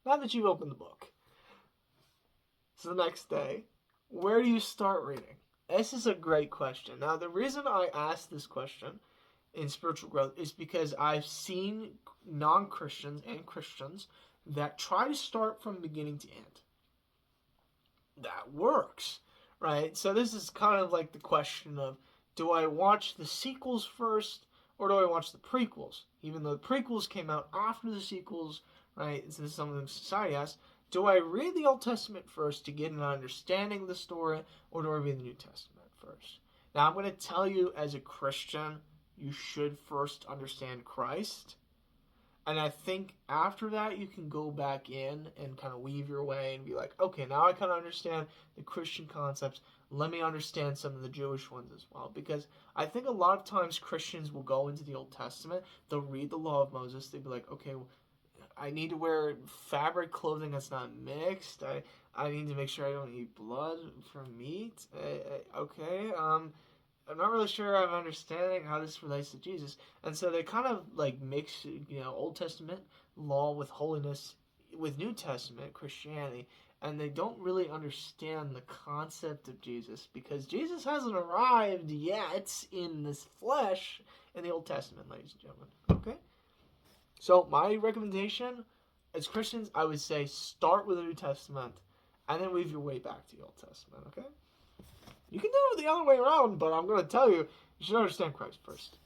now that you've opened the book, so the next day, where do you start reading? This is a great question. Now, the reason I asked this question in spiritual growth is because I've seen non-Christians and Christians that try to start from beginning to end. That works, right? So this is kind of like the question of, do I watch the sequels first or do I watch the prequels? Even though the prequels came out after the sequels, right? This is something society asks. Do I read the Old Testament first to get an understanding of the story, or do I read the New Testament first? Now, I'm going to tell you, as a Christian, you should first understand Christ. And I think after that, you can go back in and kind of weave your way and be like, okay, now I kind of understand the Christian concepts. Let me understand some of the Jewish ones as well. Because I think a lot of times Christians will go into the Old Testament, they'll read the law of Moses, they'll be like, okay, well, I need to wear fabric clothing that's not mixed. I need to make sure I don't eat blood from meat. Okay, I'm not really sure I'm understanding how this relates to Jesus. And so they kind of like mix, Old Testament law with holiness with New Testament Christianity. And they don't really understand the concept of Jesus because Jesus hasn't arrived yet in this flesh in the Old Testament, ladies and gentlemen. Okay? So my recommendation as Christians, I would say start with the New Testament and then weave your way back to the Old Testament, okay? You can do it the other way around, but I'm going to tell you, you should understand Christ first.